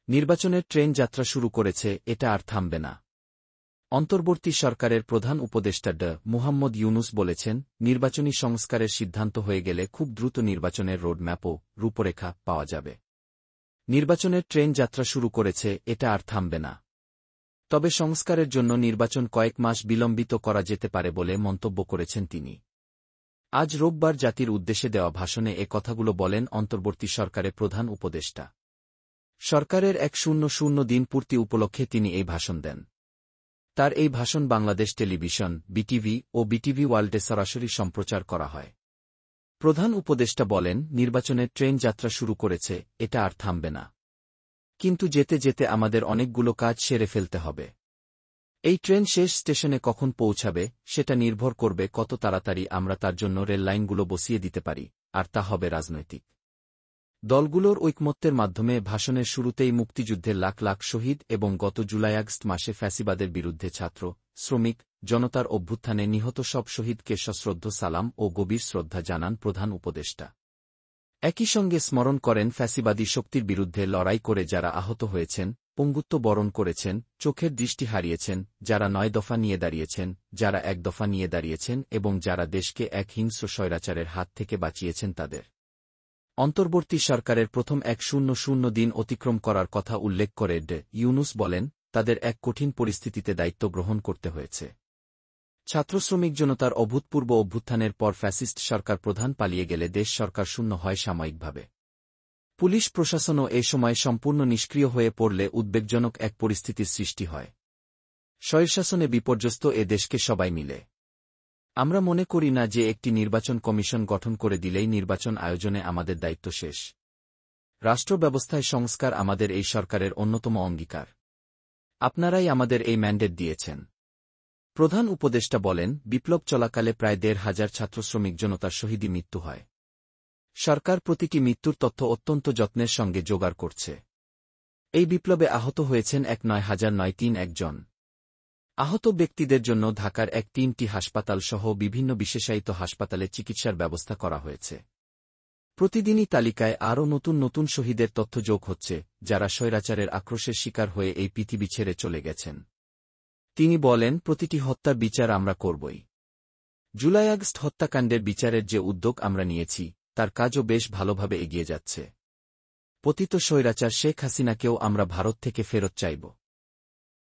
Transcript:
নির্বাচনের ট্রেন যাত্রা শুরু করেছে, এটা আর থামবে না। অন্তর্বর্তী সরকারের প্রধান উপদেষ্টা মুহাম্মদ ইউনুস বলেছেন, নির্বাচনী সংস্কারের সিদ্ধান্ত হয়ে গেলে খুব দ্রুত নির্বাচনের রোডম্যাপও রূপরেখা পাওয়া যাবে। নির্বাচনের ট্রেন যাত্রা শুরু করেছে, এটা আর থামবে না। তবে সংস্কারের জন্য নির্বাচন কয়েক মাস বিলম্বিত করা যেতে পারে বলে মন্তব্য করেছেন তিনি। আজ রোববার জাতির উদ্দেশ্যে দেওয়া ভাষণে এ কথাগুলো বলেন অন্তর্বর্তী সরকারের প্রধান উপদেষ্টা। সরকারের 100 দিন পূর্তি উপলক্ষে তিনি এই ভাষণ দেন। তার এই ভাষণ বাংলাদেশ টেলিভিশন, বিটিভি ও বিটিভি ওয়ার্ল্ডে সরাসরি সম্প্রচার করা হয়। প্রধান উপদেষ্টা বলেন, নির্বাচনের ট্রেন যাত্রা শুরু করেছে, এটা আর থামবে না। কিন্তু যেতে যেতে আমাদের অনেকগুলো কাজ সেরে ফেলতে হবে। এই ট্রেন শেষ স্টেশনে কখন পৌঁছাবে, সেটা নির্ভর করবে কত তাড়াতাড়ি আমরা তার জন্য রেললাইনগুলো বসিয়ে দিতে পারি, আর তা হবে রাজনৈতিক দলগুলোর ঐকমত্যের মাধ্যমে। ভাষণের শুরুতেই মুক্তিযুদ্ধের লাখ লাখ শহীদ এবং গত জুলাই-আগস্ট মাসে ফ্যাসিবাদের বিরুদ্ধে ছাত্র, শ্রমিক, জনতার অভ্যুত্থানে নিহত সব শহীদকে সশ্রদ্ধ সালাম ও গভীর শ্রদ্ধা জানান প্রধান উপদেষ্টা। একই সঙ্গে স্মরণ করেন ফ্যাসিবাদী শক্তির বিরুদ্ধে লড়াই করে যারা আহত হয়েছেন, পঙ্গুত্ব বরণ করেছেন, চোখের দৃষ্টি হারিয়েছেন, যারা 9 দফা নিয়ে দাঁড়িয়েছেন, যারা 1 দফা নিয়ে দাঁড়িয়েছেন এবং যারা দেশকে এক হিংস্র স্বৈরাচারের হাত থেকে বাঁচিয়েছেন তাদের। অন্তর্বর্তী সরকারের প্রথম 100 দিন অতিক্রম করার কথা উল্লেখ করে ইউনুস বলেন, তাদের এক কঠিন পরিস্থিতিতে দায়িত্ব গ্রহণ করতে হয়েছে। ছাত্রশ্রমিক জনতার অভূতপূর্ব অভ্যুত্থানের পর ফ্যাসিস্ট সরকার প্রধান পালিয়ে গেলে দেশ সরকার শূন্য হয় সাময়িকভাবে। পুলিশ প্রশাসনও এ সময় সম্পূর্ণ নিষ্ক্রিয় হয়ে পড়লে উদ্বেগজনক এক পরিস্থিতির সৃষ্টি হয়। স্বৈরশাসনে বিপর্যস্ত এ দেশকে সবাই মিলে। আমরা মনে করি না যে একটি নির্বাচন কমিশন গঠন করে দিলেই নির্বাচন আয়োজনে আমাদের দায়িত্ব শেষ। রাষ্ট্র ব্যবস্থায় সংস্কার আমাদের এই সরকারের অন্যতম অঙ্গীকার। আপনারাই আমাদের এই ম্যান্ডেট দিয়েছেন। প্রধান উপদেষ্টা বলেন, বিপ্লব চলাকালে প্রায় 1,500 ছাত্রশ্রমিক জনতার শহীদী মৃত্যু হয়। সরকার প্রতিটি মৃত্যুর তথ্য অত্যন্ত যত্নের সঙ্গে জোগাড় করছে। এই বিপ্লবে আহত হয়েছেন 1,9,931 জন। আহত ব্যক্তিদের জন্য ঢাকার 3টি হাসপাতাল সহ বিভিন্ন বিশেষায়িত হাসপাতালে চিকিৎসার ব্যবস্থা করা হয়েছে। প্রতিদিনই তালিকায় আরও নতুন নতুন শহীদের তথ্য যোগ হচ্ছে, যারা স্বৈরাচারের আক্রোশের শিকার হয়ে এই পৃথিবী ছেড়ে চলে গেছেন। তিনি বলেন, প্রতিটি হত্যার বিচার আমরা করবই। জুলাই-আগস্ট হত্যাকাণ্ডের বিচারের যে উদ্যোগ আমরা নিয়েছি, তার কাজও বেশ ভালোভাবে এগিয়ে যাচ্ছে। পতিত স্বৈরাচার শেখ হাসিনাকেও আমরা ভারত থেকে ফেরত চাইব।